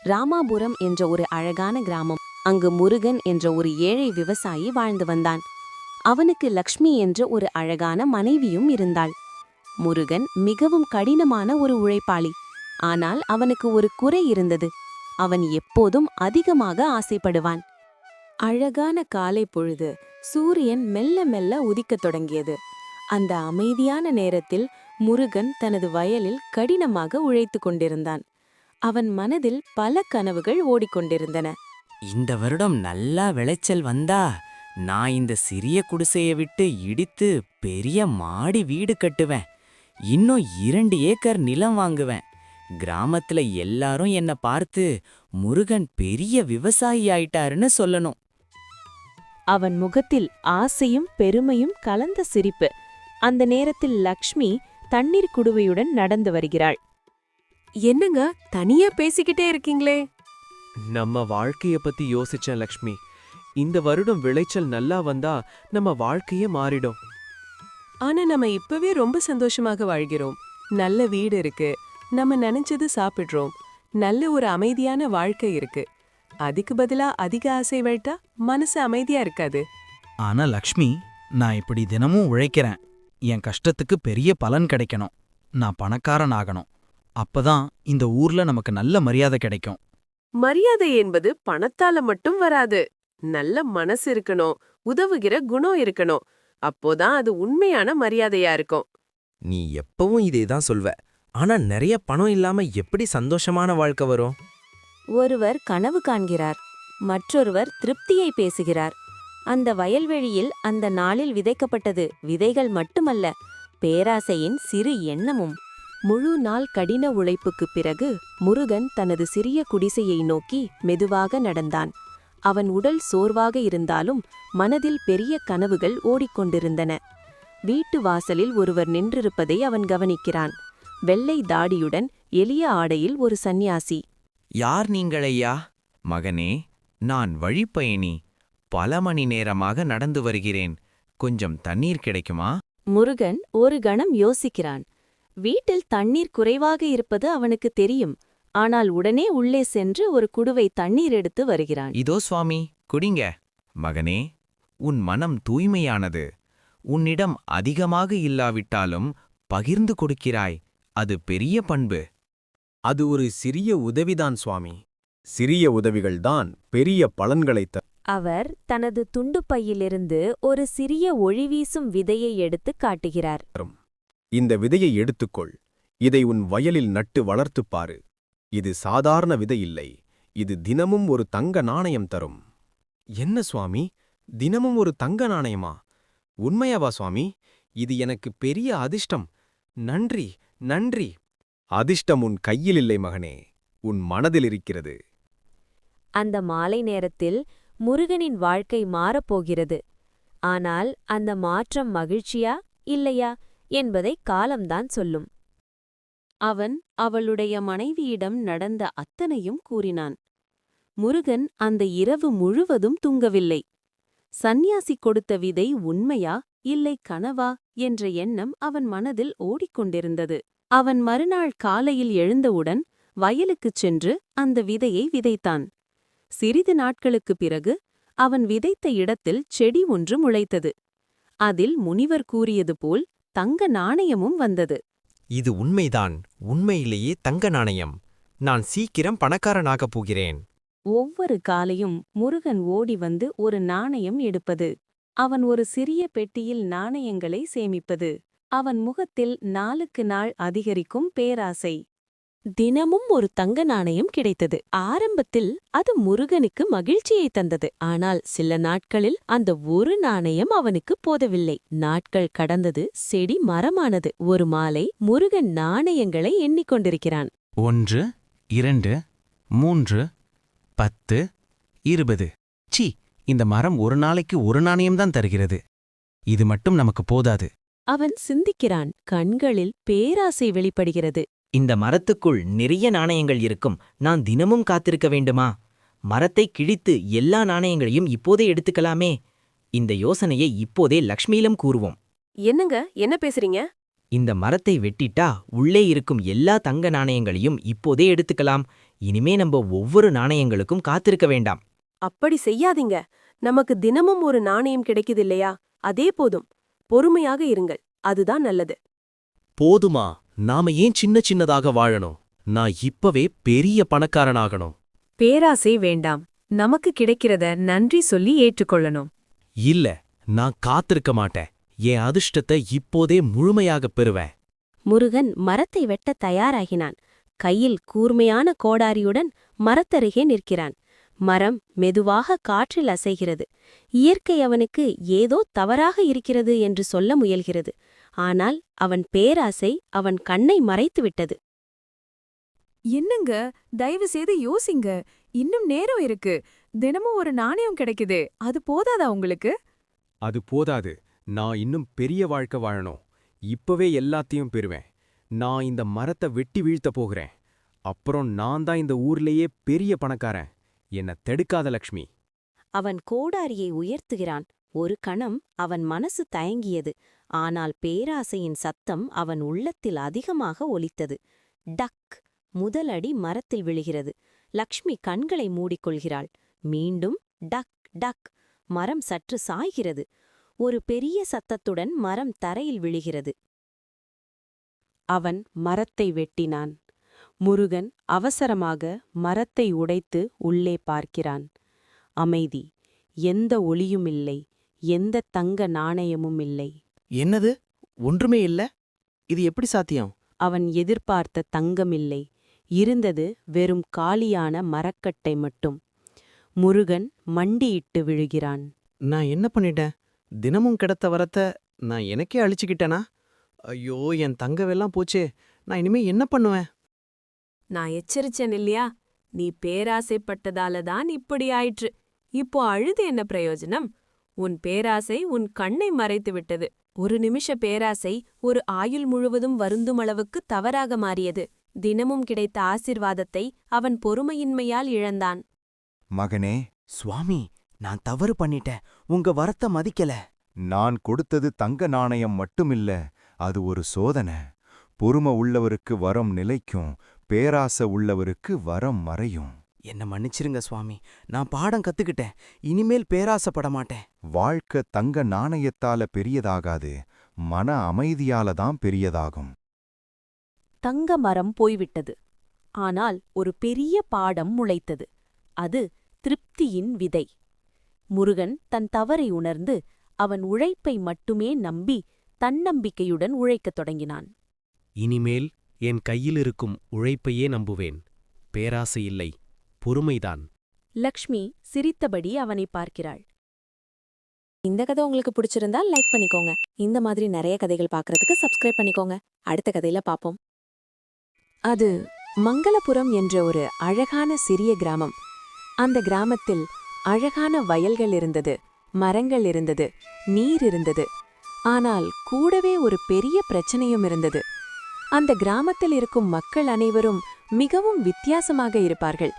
ராமாபுரம் என்ற ஒரு அழகான கிராமம். அங்கு முருகன் என்ற ஒரு ஏழை விவசாயி வாழ்ந்து வந்தான். அவனுக்கு லக்ஷ்மி என்ற ஒரு அழகான மனைவியும் இருந்தாள். முருகன் மிகவும் கடினமான ஒரு உழைப்பாளி. ஆனால் அவனுக்கு ஒரு குறை இருந்தது. அவன் எப்போதும் அதிகமாக ஆசைப்படுவான். அழகான காலை பொழுது சூரியன் மெல்ல மெல்ல உதிக்கத் தொடங்கியது. அந்த அமைதியான நேரத்தில் முருகன் தனது வயலில் கடினமாக உழைத்து கொண்டிருந்தான். அவன் மனதில் பல கனவுகள் ஓடிக்கொண்டிருந்தன. இந்த வருடம் நல்லா விளைச்சல் வந்தா நான் இந்த சிறிய குடிசையை விட்டு இடித்து பெரிய மாடி வீடு கட்டுவேன். இன்னும் 2 ஏக்கர் நிலம் வாங்குவேன். கிராமத்துல எல்லாரும் என்ன பார்த்து முருகன் பெரிய விவசாயி ஆயிட்டாருன்னு சொல்லணும். அவன் முகத்தில் ஆசையும் பெருமையும் கலந்த சிரிப்பு. அந்த நேரத்தில் லக்ஷ்மி தண்ணீர் குடுவையுடன் நடந்து வருகிறாள். என்னங்க தனியா பேசிக்கிட்டே இருக்கீங்களே? நம்ம வாழ்க்கைய பத்தி யோசிச்சேன் லக்ஷ்மி. இந்த வருடம் விளைச்சல் நல்லா வந்தா நம்ம வாழ்க்கையே மாறிடும். ஆனா நம்ம இப்பவே ரொம்ப சந்தோஷமாக வாழ்கிறோம். நல்ல வீடு இருக்கு, நம்ம நினைச்சது சாப்பிடுறோம், நல்ல ஒரு அமைதியான வாழ்க்கை இருக்கு. அதுக்கு பதிலா அதிக ஆசை வைட்டா மனசு அமைதியா இருக்காது. ஆனா லக்ஷ்மி, நான் இப்படி தினமும் உழைக்கிறேன். என் கஷ்டத்துக்கு பெரிய பலன் கிடைக்கணும். நான் பணக்காரன் ஆகணும். அப்பதான் இந்த ஊர்ல நமக்கு நல்ல மரியாதை கிடைக்கும். மரியாதை என்பது பணத்தால மட்டும் வராது. நல்ல மனசு இருக்கணும், உதவுகிற குணம் இருக்கணும். அப்போதான் அது உண்மையான மரியாதையா இருக்கும். நீ எப்பவும் இதேதான் சொல்வ. ஆனா நிறைய பணம் இல்லாம எப்படி சந்தோஷமான வாழ்க்கை வரும்? ஒருவர் கனவு காண்கிறார், மற்றொருவர் திருப்தியை பேசுகிறார். அந்த வயல்வெளியில் அந்த நாளில் விதைக்கப்பட்டது விதைகள் மட்டுமல்ல, பேராசையின் சிறு எண்ணமும். முழு நாள் கடின உழைப்புக்குப் பிறகு முருகன் தனது சிறிய குடிசையை நோக்கி மெதுவாக நடந்தான். அவன் உடல் சோர்வாக இருந்தாலும் மனதில் பெரிய கனவுகள் ஓடிக்கொண்டிருந்தன. வீட்டு வாசலில் ஒருவர் நின்றிருப்பதை அவன் கவனிக்கிறான். வெள்ளை தாடியுடன் எளிய ஆடையில் ஒரு சந்நியாசி. யார் நீங்களையா? மகனே, நான் வழிப்பயணி. பல மணி நேரமாக நடந்து வருகிறேன். கொஞ்சம் தண்ணீர் கிடைக்குமா? முருகன் ஒரு கணம் யோசிக்கிறான். வீட்டில் தண்ணீர் குறைவாக இருப்பது அவனுக்கு தெரியும். ஆனால் உடனே உள்ளே சென்று ஒரு குடுவை தண்ணீர் எடுத்து வருகிறான். இதோ சுவாமி, குடிங்க. மகனே, உன் மனம் தூய்மையானது. உன்னிடம் அதிகமாக இல்லாவிட்டாலும் பகிர்ந்து கொடுக்கிறாய். அது பெரிய பண்பு. அது ஒரு சிறிய உதவிதான் சுவாமி. சிறிய உதவிகள்தான் பெரிய பலன்களைத் தரும். அவர் தனது துண்டுப்பையிலிருந்து ஒரு சிறிய ஒளிவீசும் விதையை எடுத்து காட்டுகிறார். இந்த விதையை எடுத்துக்கொள். இதை உன் வயலில் நட்டு வளர்த்துப் பாரு. இது சாதாரண விதை இல்லை. இது தினமும் ஒரு தங்க நாணயம் தரும். என்ன சுவாமி, தினமும் ஒரு தங்க நாணயமா? உண்மையாவா சுவாமி? இது எனக்கு பெரிய அதிர்ஷ்டம். நன்றி, நன்றி. அதிர்ஷ்டம் உன் கையில் இல்லை மகனே, உன் மனதில் இருக்கிறது. அந்த மாலை நேரத்தில் முருகனின் வாழ்க்கை மாறப்போகிறது. ஆனால் அந்த மாற்றம் மகிழ்ச்சியா இல்லையா என்பதை காலம்தான் சொல்லும். அவன் அவளுடைய மனைவியிடம் நடந்த அத்தனையும் கூறினான். முருகன் அந்த இரவு முழுவதும் தூங்கவில்லை. சந்நியாசி கொடுத்த விதை உண்மையா இல்லை கனவா என்ற எண்ணம் அவன் மனதில் ஓடிக்கொண்டிருந்தது. அவன் மறுநாள் காலையில் எழுந்தவுடன் வயலுக்குச் சென்று அந்த விதையை விதைத்தான். சிறிது நாட்களுக்குப் பிறகு அவன் விதைத்த இடத்தில் செடி ஒன்று முளைத்தது. அதில் முனிவர் கூறியது போல் தங்க நாணயமும் வந்தது. இது உண்மைதான். உண்மையிலேயே தங்க நாணயம். நான் சீக்கிரம் பணக்காரனாகப் போகிறேன். ஒவ்வொரு காலையும் முருகன் ஓடி வந்து ஒரு நாணயம் எடுப்பது. அவன் ஒரு சிறிய பெட்டியில் நாணயங்களை சேமிப்பது. அவன் முகத்தில் நாளுக்கு நாள் அதிகரிக்கும் பேராசை. தினமும் ஒரு தங்க நாணயம் கிடைத்தது. ஆரம்பத்தில் அது முருகனுக்கு மகிழ்ச்சியை தந்தது. ஆனால் சில நாட்களில் அந்த ஒரு நாணயம் அவனுக்கு போதவில்லை. நாட்கள் கடந்தது, செடி மரமானது. ஒரு மாலை முருகன் நாணயங்களை எண்ணிக்கொண்டிருக்கிறான். 1, 2, 3, 10, 20. சீ, இந்த மரம் ஒரு நாளைக்கு ஒரு நாணயம்தான் தருகிறது. இது மட்டும் நமக்கு போதாது. அவன் சிந்திக்கிறான். கண்களில் பேராசை வெளிப்படுகிறது. இந்த மரத்துக்குள் நிறைய நாணயங்கள் இருக்கும். நான் தினமும் காத்திருக்க வேண்டுமா? மரத்தை கிழித்து எல்லா நாணயங்களையும் இப்போதே எடுத்துக்கலாமே. இந்த யோசனையை இப்போதே லக்ஷ்மியிலும் கூறுவோம். என்னங்க, என்ன பேசுறீங்க? இந்த மரத்தை வெட்டிட்டா உள்ளே இருக்கும் எல்லா தங்க நாணயங்களையும் இப்போதே எடுத்துக்கலாம். இனிமே நம்ம ஒவ்வொரு நாணயங்களுக்கும் காத்திருக்க வேண்டாம். அப்படி செய்யாதீங்க. நமக்கு தினமும் ஒரு நாணயம் கிடைக்குது இல்லையா? அதே போதும். பொறுமையாக இருங்கள். அதுதான் நல்லது. போதுமா? நாம ஏன் சின்ன சின்னதாக வாழணும்? நான் இப்பவே பெரிய பணக்காரனாகணும். பேராசை வேண்டாம். நமக்கு கிடைக்கிறத நன்றி சொல்லி ஏற்றுக்கொள்ளணும். இல்ல, நான் காத்திருக்க மாட்டேன். என் அதிர்ஷ்டத்தை இப்போதே முழுமையாகப் பெறுவேன். முருகன் மரத்தை வெட்ட தயாராகினான். கையில் கூர்மையான கோடாரியுடன் மரத்தருகே நிற்கிறான். மரம் மெதுவாக காற்றில் அசைகிறது. இயற்கை அவனுக்கு ஏதோ தவறாக இருக்கிறது என்று சொல்ல முயல்கிறது. ஆனால் அவன் பேராசை அவன் கண்ணை மறைத்துவிட்டது. என்னங்க, தயவு செய்து யோசிங்க. இன்னும் நேரம் இருக்கு. தினமும் ஒரு நாணயம் கிடைக்குதே, அது போதாதா உங்களுக்கு? அது போதாது. நான் இன்னும் பெரிய வாழ்க்கை வாழணும். இப்பவே எல்லாத்தையும் பெறுவேன். நான் இந்த மரத்தை வெட்டி வீழ்த்த போகிறேன். அப்புறம் நான் தான் இந்த ஊர்லயே பெரிய பணக்காரன். என்ன தடுக்காத லக்ஷ்மி. அவன் கோடாரியை உயர்த்துகிறான். ஒரு கணம் அவன் மனசு தயங்கியது. ஆனால் பேராசையின் சத்தம் அவன் உள்ளத்தில் அதிகமாக ஒலித்தது. டக்! முதல் அடி மரத்தில் விழுகிறது. லக்ஷ்மி கண்களை மூடிக்கொள்கிறாள். மீண்டும் டக் டக்! மரம் சற்று சாய்கிறது. ஒரு பெரிய சத்தத்துடன் மரம் தரையில் விழுகிறது. அவன் மரத்தை வெட்டினான். முருகன் அவசரமாக மரத்தை உடைத்து உள்ளே பார்க்கிறான். அமைதி. எந்த ஒளியுமில்லை. எந்த தங்க நாணயமும் இல்லை. என்னது? ஒன்றுமே இல்ல? இது எப்படி சாத்தியம்? அவன் எதிர்பார்த்த தங்கமில்லை. இருந்தது வெறும் காலியான மரக்கட்டை மட்டும். முருகன் மண்டியிட்டு விழுகிறான். நான் என்ன பண்ணிட்டேன்? தினமும் கிடைத்த வரத்த நான் எனக்கே அழிச்சுக்கிட்டேனா? ஐயோ, என் தங்கவெல்லாம் போச்சே. நான் இனிமே என்ன பண்ணுவேன்? நான் எச்சரிச்சேன் இல்லையா? நீ பேராசைப்பட்டதால தான் இப்படி ஆயிற்று. இப்போ அழுது என்ன பிரயோஜனம்? உன் பேராசை உன் கண்ணை மறைத்து விட்டது. ஒரு நிமிஷ பேராசை ஒரு ஆயுள் முழுவதும் வருந்தும் அளவுக்கு தவறாக மாறியது. தினமும் கிடைத்த ஆசிர்வாதத்தை அவன் பொறுமையின்மையால் இழந்தான். மகனே, சுவாமி, நான் தவறு பண்ணிட்டேன். உங்க வரத்த மதிக்கல. நான் கொடுத்தது தங்க நாணயம் மட்டுமில்ல, அது ஒரு சோதனை. பொறுமை உள்ளவருக்கு வரம் நிலைக்கும், பேராசை உள்ளவருக்கு வரம் மறையும். என்ன மன்னிச்சிருங்க சுவாமி. நான் பாடம் கத்துக்கிட்டேன். இனிமேல் பேராசைப்பட மாட்டேன். வாழ்க்கை தங்க நாணயத்தால பெரியதாகாது, மன அமைதியால தான் பெரியதாகும். தங்க மரம் போய்விட்டது. ஆனால் ஒரு பெரிய பாடம் முளைத்தது. அது திருப்தியின் விதை. முருகன் தன் தவறை உணர்ந்து அவன் உழைப்பை மட்டுமே நம்பி தன்னம்பிக்கையுடன் உழைக்கத் தொடங்கினான். இனிமேல் என் கையில் இருக்கும் உழைப்பையே நம்புவேன். பேராசை இல்லை, பொறுமைதான். லக்ஷ்மி சிரித்தபடி அவனை பார்க்கிறாள். இந்த கதை உங்களுக்கு பிடிச்சிருந்தா லைக் பண்ணிக்கோங்க. இந்த மாதிரி நிறைய கதைகள் பார்க்கறதுக்கு சப்ஸ்கிரைப் பண்ணிக்கோங்க. அடுத்த கதையில பாப்போம். அது மங்களபுரம் என்ற ஒரு அழகான சிறிய கிராமம். அந்த கிராமத்தில் அழகான வயல்கள் இருந்தது, மரங்கள் இருந்தது, நீர் இருந்தது. ஆனால் கூடவே ஒரு பெரிய பிரச்சனையும் இருந்தது. அந்த கிராமத்தில் இருக்கும் மக்கள் அனைவரும் மிகவும் வித்தியாசமாக இருப்பார்கள்.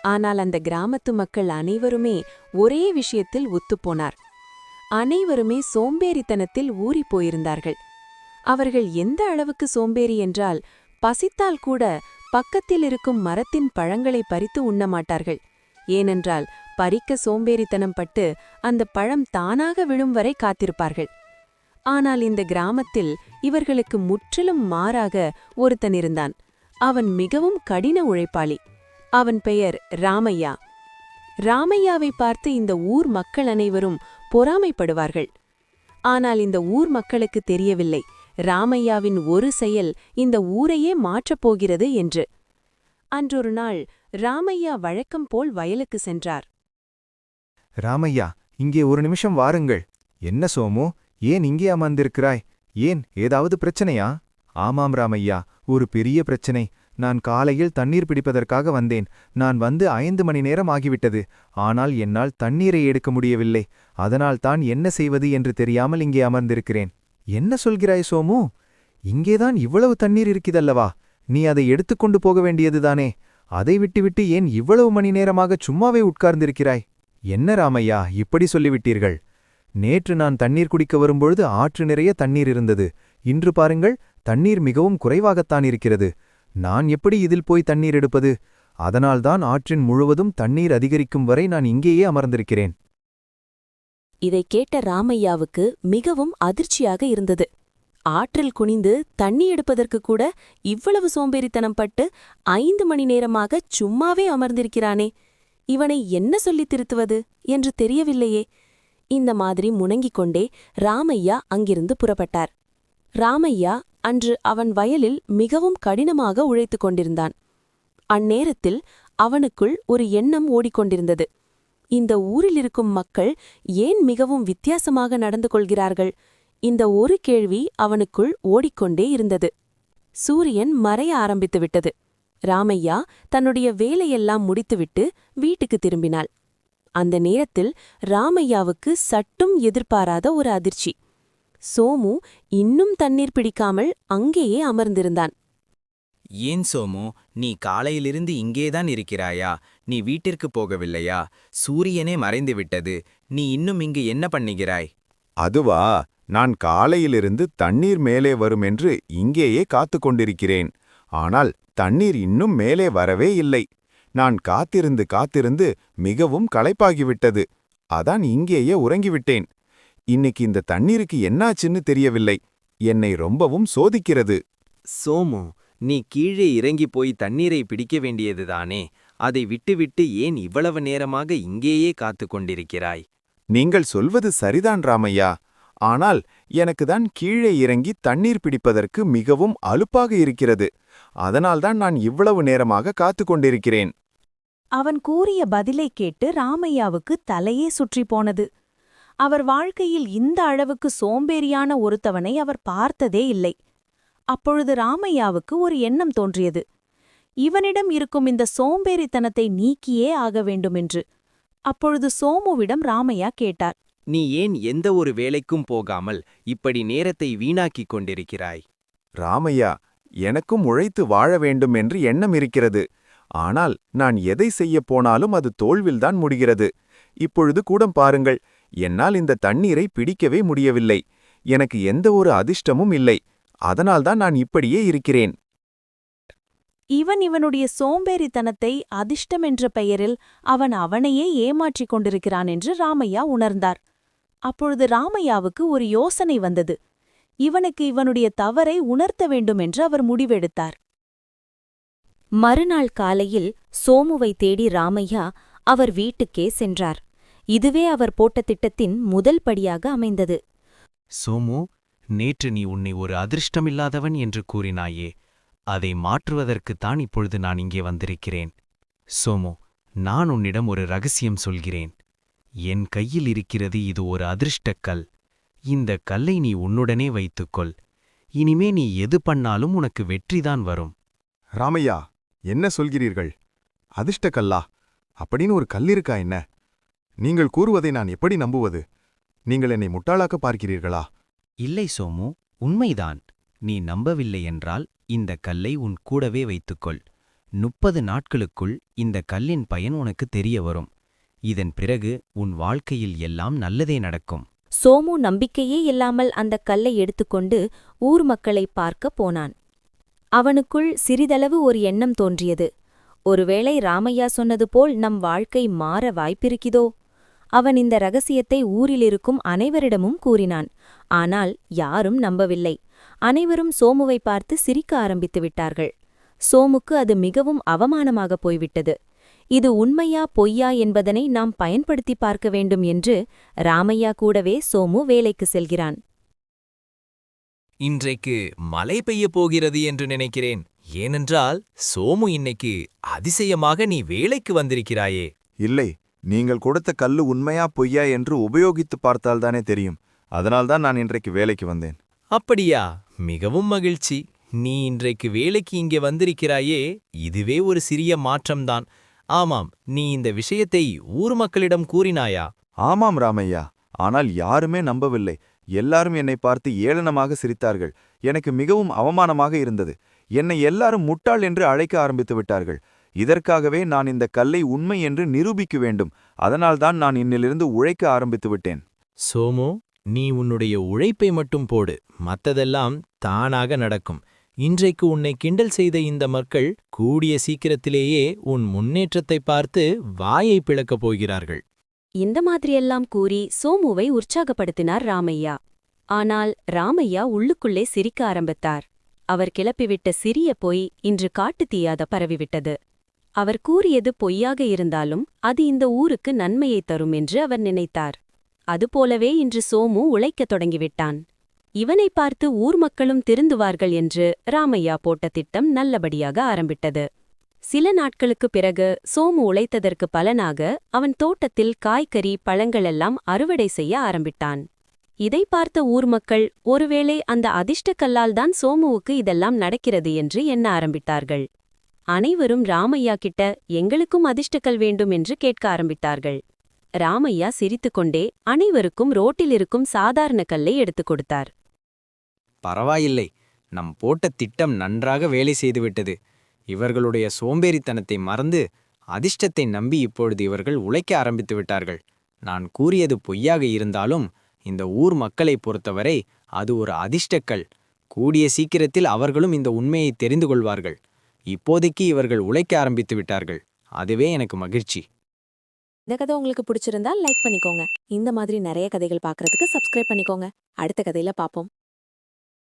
ஆனால் அந்த கிராமத்து மக்கள் அனைவருமே ஒரே விஷயத்தில் ஒத்துப்போனார். அனைவருமே சோம்பேறித்தனத்தில் ஊறிப் போயிருந்தார்கள். அவர்கள் எந்த அளவுக்கு சோம்பேறி என்றால், பசித்தால் கூட பக்கத்தில் இருக்கும் மரத்தின் பழங்களை பறித்து உண்ணமாட்டார்கள். ஏனென்றால் பறிக்க சோம்பேறித்தனம் பட்டு அந்த பழம் தானாக விழும் வரை காத்திருப்பார்கள். ஆனால் இந்த கிராமத்தில் இவர்களுக்கு முற்றிலும் மாறாக ஒருத்தன் இருந்தான். அவன் மிகவும் கடின உழைப்பாளி. அவன் பெயர் ராமையா. ராமையாவை பார்த்து இந்த ஊர் மக்கள் அனைவரும் பொறாமைப்படுவார்கள். ஆனால் இந்த ஊர் மக்களுக்கு தெரியவில்லை, ராமையாவின் ஒரு செயல் இந்த ஊரையே மாற்றப் போகிறது என்று. அன்றொரு நாள் ராமையா வழக்கம் போல் வயலுக்கு சென்றார். ராமையா, இங்கே ஒரு நிமிஷம் வாருங்கள். என்ன சோமு, ஏன் இங்கே அமர்ந்திருக்கிறாய்? ஏன், ஏதாவது பிரச்சனையா? ஆமாம் ராமையா, ஒரு பெரிய பிரச்சனை. நான் காலையில் தண்ணீர் பிடிப்பதற்காக வந்தேன். நான் வந்து 5 மணி நேரம் ஆகிவிட்டது. ஆனால் என்னால் தண்ணீரை எடுக்க முடியவில்லை. அதனால்தான் என்ன செய்வது என்று தெரியாமல் இங்கே அமர்ந்திருக்கிறேன். என்ன சொல்கிறாய் சோமு? இங்கேதான் இவ்வளவு தண்ணீர் இருக்கிறதல்லவா? நீ அதை எடுத்துக்கொண்டு போக வேண்டியதுதானே? அதை விட்டுவிட்டு ஏன் இவ்வளவு மணி நேரமாக சும்மாவே உட்கார்ந்திருக்கிறாய்? என்ன ராமையா, இப்படி சொல்லிவிட்டீர்கள்? நேற்று நான் தண்ணீர் குடிக்க வரும்பொழுது ஆற்று நிறைய தண்ணீர் இருந்தது. இன்று பாருங்கள், தண்ணீர் மிகவும் குறைவாகத்தான் இருக்கிறது. நான் எப்படி இதில் போய் தண்ணீர் எடுப்பது? அதனால்தான் ஆற்றின் முழுவதும் தண்ணீர் அதிகரிக்கும் வரை நான் இங்கேயே அமர்ந்திருக்கிறேன். இதைக் கேட்ட ராமையாவுக்கு மிகவும் அதிர்ச்சியாக இருந்தது. ஆற்றில் குனிந்து தண்ணி எடுப்பதற்கு கூட இவ்வளவு சோம்பேறித்தனம் பட்டு 5 மணி நேரமாகச் சும்மாவே அமர்ந்திருக்கிறானே, இவனை என்ன சொல்லித் திருத்துவது என்று தெரியவில்லையே. இந்த மாதிரி முணங்கிக் கொண்டே ராமையா அங்கிருந்து புறப்பட்டார். ராமையா அன்று அவன் வயலில் மிகவும் கடினமாக உழைத்துக் கொண்டிருந்தான். அந்நேரத்தில் அவனுக்குள் ஒரு எண்ணம் ஓடிக்கொண்டிருந்தது. இந்த ஊரிலிருக்கும் மக்கள் ஏன் மிகவும் வித்தியாசமாக நடந்து கொள்கிறார்கள்? இந்த ஒரு கேள்வி அவனுக்குள் ஓடிக்கொண்டே இருந்தது. சூரியன் மறைய ஆரம்பித்துவிட்டது. ராமையா தன்னுடைய வேலையெல்லாம் முடித்துவிட்டு வீட்டுக்கு திரும்பினாள். அந்த நேரத்தில் ராமையாவுக்கு சட்டும் எதிர்பாராத ஒரு அதிர்ச்சி. சோமு இன்னும் தண்ணீர் பிடிக்காமல் அங்கேயே அமர்ந்திருந்தான். ஏன் சோமு, நீ காலையிலிருந்து இங்கேதான் இருக்கிறாயா? நீ வீட்டிற்கு போகவில்லையா? சூரியனே மறைந்து விட்டது. நீ இன்னும் இங்கு என்ன பண்ணுகிறாய்? அதுவா, நான் காலையிலிருந்து தண்ணீர் மேலே வரும் என்று இங்கேயே காத்து கொண்டிருக்கிறேன். ஆனால் தண்ணீர் இன்னும் மேலே வரவே இல்லை. நான் காத்திருந்து காத்திருந்து மிகவும் களைப்பாகிவிட்டது. அதான் இங்கேயே உறங்கிவிட்டேன். இன்னைக்கு இந்த தண்ணீருக்கு என்னாச்சுன்னு தெரியவில்லை. என்னை ரொம்பவும் சோதிக்கிறது. சோமு, நீ கீழே இறங்கி போய் தண்ணீரை பிடிக்க வேண்டியதுதானே? அதை விட்டுவிட்டு ஏன் இவ்வளவு நேரமாக இங்கேயே காத்து கொண்டிருக்கிறாய்? நீங்கள் சொல்வது சரிதான் ராமையா. ஆனால் எனக்குதான் கீழே இறங்கி தண்ணீர் பிடிப்பதற்கு மிகவும் அலுப்பாக இருக்கிறது. அதனால்தான் நான் இவ்வளவு நேரமாக காத்து கொண்டிருக்கிறேன். அவன் கூறிய பதிலைக் கேட்டு ராமையாவுக்கு தலையே சுற்றிப் போனது. அவர் வாழ்க்கையில் இந்த அளவுக்கு சோம்பேறியான ஒருத்தவனை அவர் பார்த்ததே இல்லை. அப்பொழுது ராமையாவுக்கு ஒரு எண்ணம் தோன்றியது. இவனிடம் இருக்கும் இந்த சோம்பேறித்தனத்தை நீக்கியே ஆக வேண்டுமென்று. அப்பொழுது சோமுவிடம் ராமையா கேட்டார். நீ ஏன் எந்த ஒரு வேலைக்கும் போகாமல் இப்படி நேரத்தை வீணாக்கிக் கொண்டிருக்கிறாய்? ராமையா, எனக்கும் உழைத்து வாழ வேண்டும் என்று எண்ணம் இருக்கிறது. ஆனால் நான் எதை செய்யப் போனாலும் அது தோல்வில்தான் முடிகிறது. இப்பொழுது கூட பாருங்கள், என்னால் இந்த தண்ணீரை பிடிக்கவே முடியவில்லை. எனக்கு எந்த ஒரு அதிர்ஷ்டமும் இல்லை. அதனால்தான் நான் இப்படியே இருக்கிறேன். இவனுடைய சோம்பேறித்தனத்தை அதிர்ஷ்டம் என்ற பெயரில் அவனையே ஏமாற்றிக் கொண்டிருக்கிறான் என்று ராமையா உணர்ந்தார். அப்பொழுது ராமையாவுக்கு ஒரு யோசனை வந்தது. இவனுக்கு இவனுடைய தவறை உணர்த்த வேண்டும் என்று அவர் முடிவெடுத்தார். மறுநாள் காலையில் சோமுவை தேடி ராமையா அவர் வீட்டுக்கே சென்றார். இதுவே அவர் போட்ட திட்டத்தின் முதல் படியாக அமைந்தது. சோமு, நேற்று நீ உன்னை ஒரு அதிர்ஷ்டமில்லாதவன் என்று கூறினாயே, அதை மாற்றுவதற்குத்தான் இப்பொழுது நான் இங்கே வந்திருக்கிறேன். சோமு, நான் உன்னிடம் ஒரு ரகசியம் சொல்கிறேன். என் கையில் இருக்கிறது இது ஒரு அதிர்ஷ்டக்கல். இந்த கல்லை நீ உன்னுடனே வைத்துக்கொள். இனிமே நீ எது பண்ணாலும் உனக்கு வெற்றிதான் வரும். ராமையா, என்ன சொல்கிறீர்கள்? அதிர்ஷ்டக்கல்லா? அப்படின்னு ஒரு கல் இருக்கா என்ன? நீங்கள் கூறுவதை நான் எப்படி நம்புவது? நீங்கள் என்னை முட்டாளாக்க பார்க்கிறீர்களா? இல்லை சோமு, உண்மைதான். நீ நம்பவில்லை என்றால் இந்த கல்லை உன் கூடவே வைத்துக்கொள். 30 நாட்களுக்குள் இந்த கல்லின் பயன் உனக்கு தெரிய வரும். இதன் பிறகு உன் வாழ்க்கையில் எல்லாம் நல்லதே நடக்கும். சோமு நம்பிக்கையே இல்லாமல் அந்தக் கல்லை எடுத்துக்கொண்டு ஊர் மக்களைப் பார்க்கப் போனான். அவனுக்குள் சிறிதளவு ஒரு எண்ணம் தோன்றியது. ஒருவேளை ராமையா சொன்னது போல் நம் வாழ்க்கை மாற வாய்ப்பிருக்கிறதோ? அவன் இந்த ரகசியத்தை ஊரிலிருக்கும் அனைவரிடமும் கூறினான். ஆனால் யாரும் நம்பவில்லை. அனைவரும் சோமுவை பார்த்து சிரிக்க ஆரம்பித்து விட்டார்கள். சோமுக்கு அது மிகவும் அவமானமாகப் போய்விட்டது. இது உண்மையா பொய்யா என்பதனை நாம் பயன்படுத்தி பார்க்க வேண்டும் என்று ராமையா கூடவே சோமு வேலைக்கு செல்கிறான். இன்றைக்கு மழை பெய்யப் போகிறது என்று நினைக்கிறேன். ஏனென்றால் சோமு, இன்னைக்கு அதிசயமாக நீ வேலைக்கு வந்திருக்கிறாயே. இல்லை, நீங்கள் கொடுத்த கல்லு உண்மையா பொய்யா என்று உபயோகித்து பார்த்தால்தானே தெரியும். அதனால்தான் நான் இன்றைக்கு வேலைக்கு வந்தேன். அப்படியா? மிகவும் மகிழ்ச்சி. நீ இன்றைக்கு வேலைக்கு இங்கே வந்திருக்கிறாயே, இதுவே ஒரு சிறிய மாற்றம்தான். ஆமாம், நீ இந்த விஷயத்தை ஊர் மக்களிடம் கூறினாயா? ஆமாம் ராமையா, ஆனால் யாருமே நம்பவில்லை. எல்லாரும் என்னை பார்த்து ஏளனமாக சிரித்தார்கள். எனக்கு மிகவும் அவமானமாக இருந்தது. என்னை எல்லாரும் முட்டாள் என்று அழைக்க ஆரம்பித்து விட்டார்கள். இதற்காகவே நான் இந்த கல்லை உண்மை என்று நிரூபிக்க வேண்டும். அதனால்தான் நான் இன்னிலிருந்து உழைக்க ஆரம்பித்து விட்டேன். சோமு, நீ உன்னுடைய உழைப்பை மட்டும் போடு, மத்ததெல்லாம் தானாக நடக்கும். இன்றைக்கு உன்னை கிண்டல் செய்த இந்த மக்கள் கூடிய சீக்கிரத்திலேயே உன் முன்னேற்றத்தை பார்த்து வாயை பிளக்கப் போகிறார்கள். இந்த மாதிரியெல்லாம் கூறி சோமுவை உற்சாகப்படுத்தினார் ராமையா. ஆனால் ராமையா உள்ளுக்குள்ளே சிரிக்க ஆரம்பித்தார். அவர் கிளப்பிவிட்ட சிறிய பொய் இன்று காட்டுத் தீயாக பரவிவிட்டது. அவர் கூறியது பொய்யாக இருந்தாலும் அது இந்த ஊருக்கு நன்மையைத் தரும் என்று அவர் நினைத்தார். அதுபோலவே இன்று சோமு உழைக்கத் தொடங்கிவிட்டான். இவனை பார்த்து ஊர் மக்களும் திருந்துவார்கள் என்று ராமையா போட்ட திட்டம் நல்லபடியாக ஆரம்பிட்டது. சில நாட்களுக்குப் பிறகு சோமு உழைத்ததற்கு பலனாக அவன் தோட்டத்தில் காய்கறி பழங்களெல்லாம் அறுவடை செய்ய ஆரம்பிட்டான். இதை பார்த்த ஊர் மக்கள் ஒருவேளை அந்த அதிர்ஷ்டக்கல்லால் தான் சோமுவுக்கு இதெல்லாம் நடக்கிறது என்று எண்ண ஆரம்பித்தார்கள். அனைவரும் ராமையா கிட்ட எங்களுக்கும் அதிர்ஷ்டக்கல் வேண்டும் என்று கேட்க ஆரம்பித்தார்கள். ராமையா சிரித்துக்கொண்டே அனைவருக்கும் ரோட்டில் இருக்கும் சாதாரண கல்லை எடுத்துக் கொடுத்தார். பரவாயில்லை, நம் போட்ட திட்டம் நன்றாக வேலை செய்துவிட்டது. இவர்களுடைய சோம்பேறித்தனத்தை மறந்து அதிர்ஷ்டத்தை நம்பி இப்பொழுது இவர்கள் உழைக்க ஆரம்பித்து விட்டார்கள். நான் கூறியது பொய்யாக இருந்தாலும் இந்த ஊர் மக்களைப் பொறுத்தவரை அது ஒரு அதிர்ஷ்டக்கல். கூடிய சீக்கிரத்தில் அவர்களும் இந்த உண்மையை தெரிந்து கொள்வார்கள். இப்போதைக்கு இவர்கள் உழைக்க ஆரம்பித்து விட்டார்கள். அதுவே எனக்கு மகிழ்ச்சி. இந்த கதை உங்களுக்கு பிடிச்சிருந்தா லைக் பண்ணிக்கோங்க. இந்த மாதிரி நிறைய கதைகள் பார்க்கறதுக்கு சப்ஸ்கிரைப் பண்ணிக்கோங்க. அடுத்த கதையில பாப்போம்.